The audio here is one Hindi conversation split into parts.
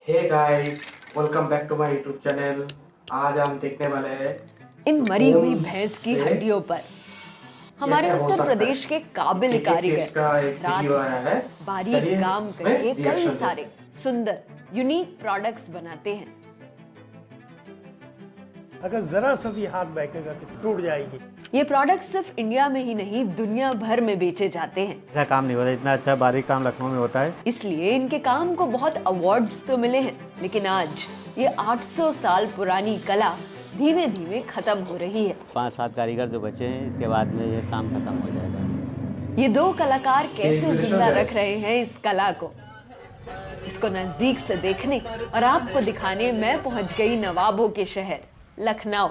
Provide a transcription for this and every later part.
Hey guys, welcome back to my YouTube channel. आज हम देखने वाले हैं इन मरी हुई ऊन भैंस की से हड्डियों पर हमारे क्या हो उत्तर सकता प्रदेश है। के काबिल एक कारीगर इसका एक रात वीडियो आया है, भर बारीक चलिए काम मैं करके कई रिएक्शन सारे देते हैं। सुंदर यूनिक प्रोडक्ट्स बनाते हैं। अगर जरा सा भी हाथ बहकेगा कि टूट जाएगी। ये प्रोडक्ट्स सिर्फ इंडिया में ही नहीं दुनिया भर में बेचे जाते हैं। ऐसा काम नहीं होता, इतना अच्छा बारीक काम लखनऊ में होता है। इसलिए इनके काम को बहुत अवार्ड्स तो मिले हैं, लेकिन आज ये 800 साल पुरानी कला धीमे धीमे खत्म हो रही है। 5-7 कारीगर जो बचे हैं, इसके बाद में ये काम खत्म हो जाएगा। ये दो कलाकार कैसे जिंदा रख रहे हैं इस कला को, इसको नजदीक से देखने और आपको दिखाने मैं पहुंच गई नवाबों के शहर लखनऊ।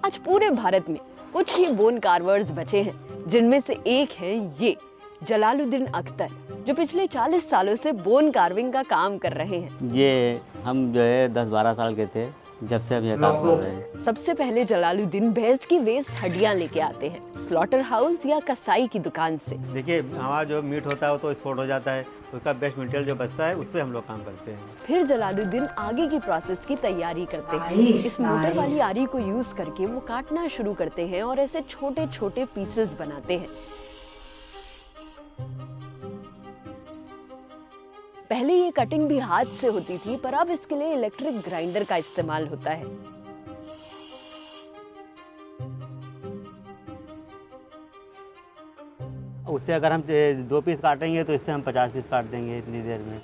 आज पूरे भारत में कुछ ही बोन कार्वर्स बचे हैं, जिनमें से एक है ये जलालुद्दीन अख्तर, जो पिछले 40 सालों से बोन कार्विंग का काम कर रहे हैं। ये हम जो है 10-12 साल के थे जब से हम ये काम कर रहे हैं। सबसे पहले जलालुद्दीन भैंस की वेस्ट हड्डियां लेके आते हैं स्लॉटर हाउस या कसाई की दुकान से। देखिए, हमारा जो मीट होता है वो तो स्पोर्ट हो जाता है, उसका बेस्ट मटेरियल जो बचता है उस पर हम लोग काम करते हैं। फिर जलालुद्दीन आगे की प्रोसेस की तैयारी करते हैं। इस मोटर वाली आरी को यूज करके वो काटना शुरू करते हैं और ऐसे छोटे छोटे पीसेस बनाते हैं। पहले ये कटिंग भी हाथ से होती थी, पर अब इसके लिए इलेक्ट्रिक ग्राइंडर का इस्तेमाल होता है। उससे अगर हम 2 पीस काटेंगे तो इससे हम 50 पीस काट देंगे इतनी देर में।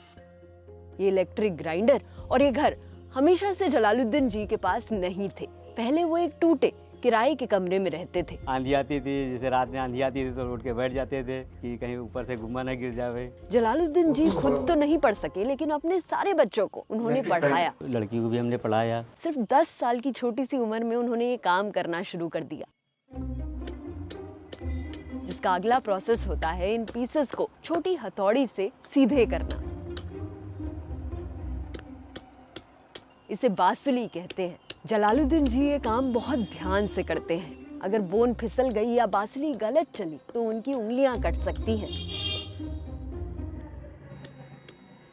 ये इलेक्ट्रिक ग्राइंडर और ये घर हमेशा से जलालुद्दीन जी के पास नहीं थे। पहले वो एक टूटे किराए के कमरे में रहते थे। आंधी आती थी, जैसे रात में आंधी आती थी तो उठ के बैठ जाते थे कि कहीं ऊपर से गुम्मा न गिर जावे। जलालुद्दीन जी खुद तो नहीं पढ़ सके, लेकिन अपने सारे बच्चों को उन्होंने पढ़ाया। लड़की को भी हमने पढ़ाया। सिर्फ 10 साल की छोटी सी उम्र में उन्होंने ये काम करना शुरू कर दिया। जिसका अगला प्रोसेस होता है इन पीसेस को छोटी हथौड़ी से सीधे करना। इसे बासुली कहते हैं। जलालुद्दीन जी ये काम बहुत ध्यान से करते हैं। अगर बोन फिसल गई या बासुली गलत चली तो उनकी उंगलियां कट सकती हैं।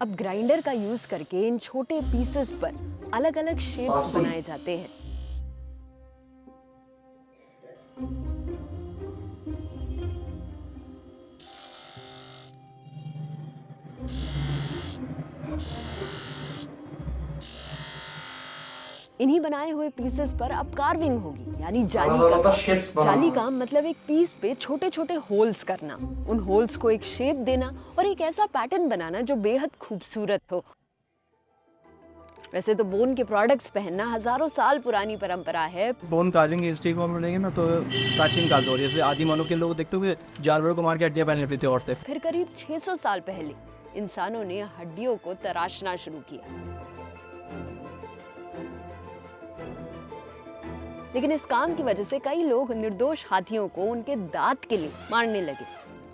अब ग्राइंडर का यूज करके इन छोटे पीसेस पर अलग अलग शेप्स बनाए जाते हैं। इन्हीं बनाए हुए पीसेस पर अब कार्विंग होगी, यानी जाली का काम। जाली का मतलब एक पीस पे छोटे छोटे होल्स करना, उन होल्स को एक शेप देना और एक ऐसा पैटर्न बनाना जो बेहद खूबसूरत हो। वैसे तो बोन के प्रोडक्ट्स पहनना हजारों साल पुरानी परंपरा है। बोन कार्विंग की हिस्ट्री को हम लेंगे ना तो प्राचीन काल से हो रही है। जैसे आदि मानव के लोग देखते हुए जानवरों को मार के हड्डियां पहन लेते थे औरतें। फिर करीब 600 साल पहले इंसानों ने हड्डियों को तराशना शुरू किया, लेकिन इस काम की वजह से कई लोग निर्दोष हाथियों को उनके दांत के लिए मारने लगे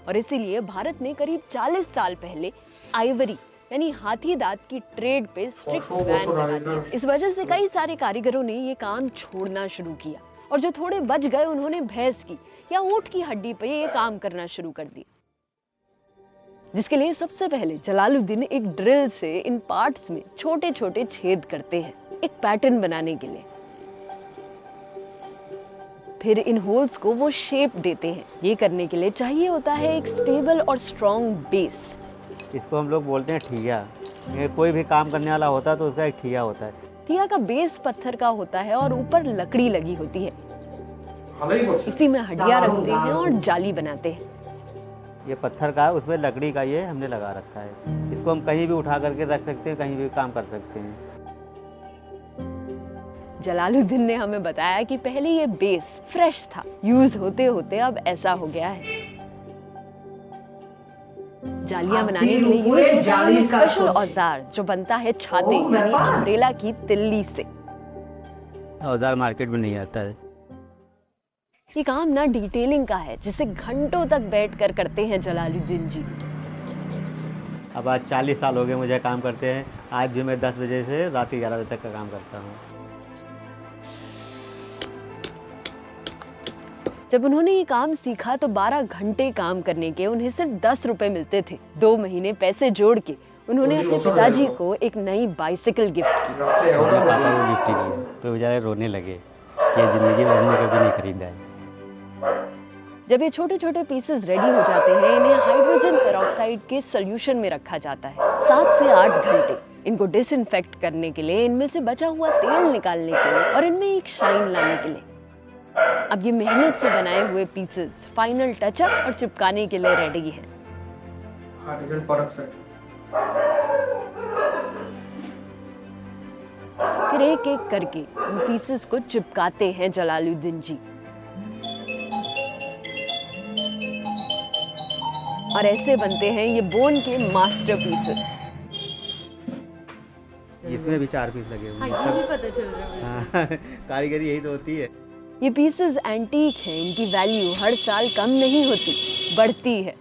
और इसीलिए भारत ने करीब 40 साल पहले आइवरी यानी हाथी दांत की ट्रेड पे स्ट्रिक्ट बैन लगा दिया। इस वजह से कई सारे कारीगरों ने ये काम छोड़ना शुरू किया और जो थोड़े बच गए उन्होंने भैंस की या ऊंट की हड्डी पे ये काम करना शुरू कर दिया। जिसके लिए सबसे पहले जलालुद्दीन एक ड्रिल से इन पार्ट्स में छोटे छोटे छेद करते हैं एक पैटर्न बनाने के लिए। फिर इन होल्स को वो शेप देते हैं। ये करने के लिए चाहिए होता है एक स्टेबल और स्ट्रॉन्ग बेस। इसको हम लोग बोलते हैं ठिया। ये कोई भी काम करने वाला होता है तो उसका एक ठिया होता है। ठिया का बेस पत्थर का होता है और ऊपर लकड़ी लगी होती है। इसी में हड्डियां रखते हैं और जाली बनाते हैं। ये पत्थर का है, उसमें लकड़ी का ये हमने लगा रखा है। इसको हम कहीं भी उठा करके रख सकते हैं, कहीं भी काम कर सकते हैं। जलालुद्दीन ने हमें बताया कि पहले ये बेस फ्रेश था, यूज होते होते अब ऐसा हो गया है। जालियां बनाने के लिए यूज होता है ये स्पेशल औजार जो बनता है छाते यानी अम्ब्रेला की तिल्ली से। औजार मार्केट में नहीं आता है। ये काम ना डिटेलिंग का है, जिसे घंटों तक बैठकर करते हैं जलालुद्दीन जी। अब आज 40 साल हो गए मुझे काम करते हैं। आज भी मैं 10 बजे से रात 11 बजे तक का काम करता हूँ। जब उन्होंने ये काम सीखा तो 12 घंटे काम करने के उन्हें सिर्फ 10 रुपए मिलते थे। 2 महीने पैसे जोड़ के उन्होंने अपने पिताजी को एक नई बाइसिकल गिफ्ट की। अपने पापा को गिफ्ट किया तो बेचारे रोने लगे, ये ज़िंदगी में हमने कभी नहीं खरीदा है। जब ये छोटे छोटे पीसेस रेडी हो जाते हैं, इन्हें हाइड्रोजन पेरोक्साइड के सॉल्यूशन में रखा जाता है। 7 से 8 घंटे इनको डिसइंफेक्ट करने के लिए, इनमें से बचा हुआ तेल निकालने के लिए और इनमें एक शाइन लाने के लिए। अब ये मेहनत से बनाए हुए पीसेस फाइनल टचअप और चिपकाने के लिए रेडी हैं। Hydrogen peroxide. फिर एक एक करके इन पीसेस को चिपकाते हैं जलालुद्दीन जी। और ऐसे बनते हैं ये बोन के मास्टरपीसेस। इसमें भी 4 पीस लगे हुए हैं। ये भी पता चल रहा है। हाँ, कारीगरी यही तो होती है। ये पीसेस एंटीक हैं, इनकी वैल्यू हर साल कम नहीं होती, बढ़ती है।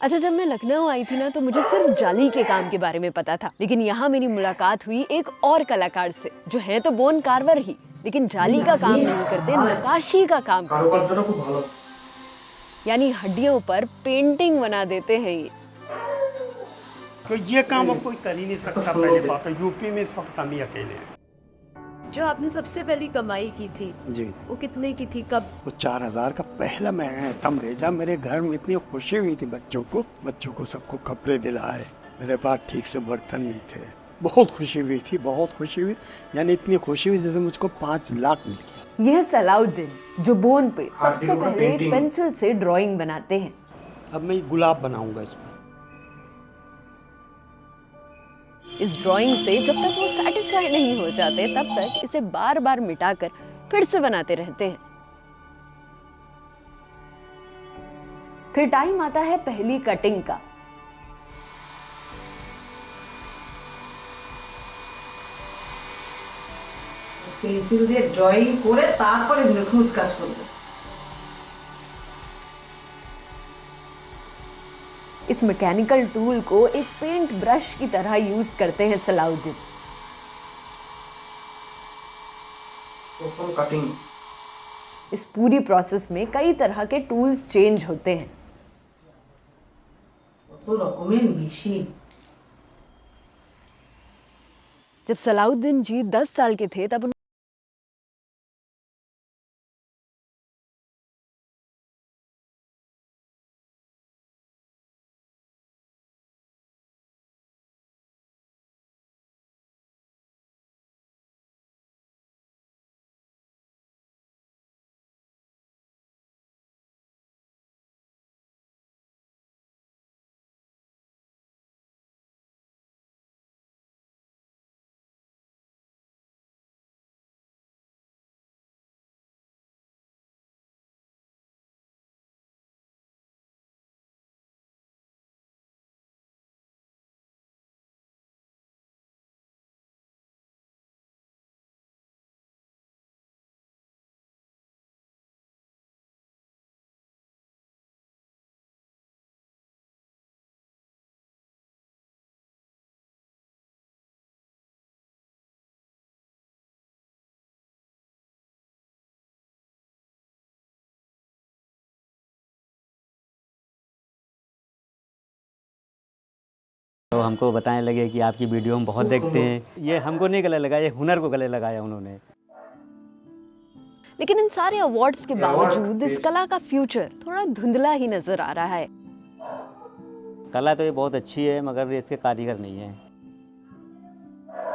अच्छा, जब मैं लखनऊ आई थी ना, तो मुझे सिर्फ जाली के काम के बारे में पता था, लेकिन यहाँ मेरी मुलाकात हुई एक और कलाकार से, जो है तो बोन कार्वर ही, लेकिन जाली का काम नहीं करते, नक्काशी का काम करते हैं। यानी हड्डियों पर पेंटिंग बना देते हैं ये। तो ये काम अब कोई कर ही नहीं सकता। पहले बात है, यूपी में इस वक्त हम ही अकेले हैं। जो आपने सबसे पहली कमाई की थी जी, वो कितने की थी, कब? वो 4000 का पहला मैं आइटम भेजा। मेरे घर में इतनी खुशी हुई थी, बच्चों को सबको कपड़े दिलाए। मेरे पास ठीक से बर्तन नहीं थे, बहुत खुशी हुई थी, बहुत खुशी हुई। यानी इतनी खुशी हुई जैसे मुझको 5 लाख मिल गया। यह सलाउद्दीन जो बोन पे सबसे पहले एक पेंसिल से ड्राइंग बनाते हैं। अब मैं गुलाब बनाऊंगा इस पर। इस ड्राइंग से जब तक वो सैटिस्फाई नहीं हो जाते, तब तक इसे बार बार मिटाकर फिर से बनाते रहते हैं। फिर टाइम आता है पहली कटिंग का। পেন্সিল দিয়ে ড্রয়িং করে তারপরে নিখুঁত কাজ করব। इस मैकेनिकल टूल को एक पेंट ब्रश की तरह यूज करते हैं सलाउद्दीन। कटिंग। इस पूरी प्रोसेस में कई तरह के टूल्स चेंज होते हैं। কত রকমের মেশিন। जब सलाउद्दीन जी 10 साल के थे, तब तो हमको बताने लगे कि आपकी वीडियो हम बहुत देखते हैं। ये हमको नहीं गले लगाया, ये हुनर को गले लगाया उन्होंने। लेकिन इन सारे अवार्ड्स के बावजूद इस कला का फ्यूचर थोड़ा धुंधला ही नजर आ रहा है। कला तो ये बहुत अच्छी है, मगर इसके कारीगर नहीं है।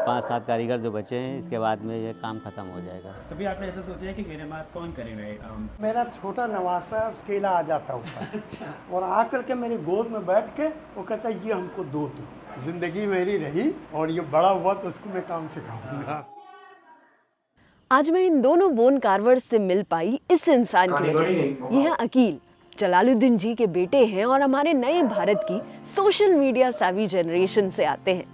5-7 कारीगर जो बचे हैं, इसके बाद में ये काम खत्म हो जाएगा। कभी आपने ऐसा सोचा है कि मेरे बाद कौन करेगा ये काम? मेरा छोटा नवासा अकेला आ जाता ऊपर और आकर के मेरी गोद में बैठ के वो कहता ये हमको दो। तो जिंदगी मेरी रही और ये बड़ा हुआ तो उसको मैं काम सिखाऊंगा। आज मैं इन दोनों बोन कार्वर्स से मिल पाई इस इंसान की वजह से। यह अकील जलालुद्दीन जी के बेटे हैं और हमारे नए भारत की सोशल मीडिया सेवी जनरेशन से आते हैं।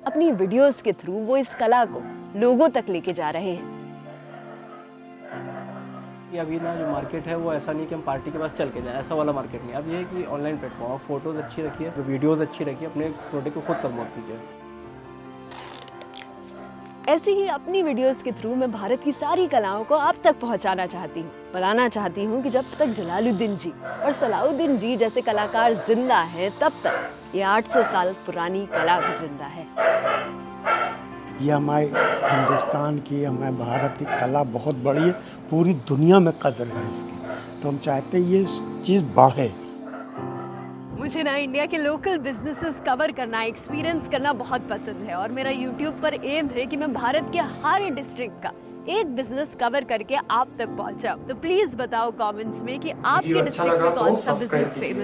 अपनी वीडियोस के थ्रू वो इस कला को लोगों तक लेके जा रहे हैं। अभी ना जो मार्केट है वो ऐसा नहीं कि हम पार्टी के पास चल के जाए, ऐसा वाला मार्केट नहीं। अब ये है कि ऑनलाइन प्लेटफॉर्म, फोटोज अच्छी रखिए, वीडियोस अच्छी रखिए, अपने प्रोडक्ट को खुद प्रमोट कीजिए। ऐसी ही अपनी वीडियोस के थ्रू मैं भारत की सारी कलाओं को आप तक पहुंचाना चाहती हूँ। बताना चाहती हूँ कि जब तक जलालुद्दीन जी और सलाउद्दीन जी जैसे कलाकार जिंदा हैं, तब तक ये 800 साल पुरानी कला भी जिंदा है। ये हमारे हिंदुस्तान की, हमारे भारत की कला बहुत बड़ी है, पूरी दुनिया में कदर है इसकी, तो हम चाहते हैं ये चीज़ बढ़े। मुझे ना इंडिया के लोकल बिजनेसेस कवर करना, एक्सपीरियंस करना बहुत पसंद है और मेरा यूट्यूब पर एम है कि मैं भारत के हर डिस्ट्रिक्ट का एक बिजनेस कवर करके आप तक पहुंचाऊं। तो प्लीज बताओ कमेंट्स में कि आपके वीडियो अच्छा डिस्ट्रिक्ट लगा में तो कौन सा सब्सक्राइब बिजनेस कीजिए। फेमस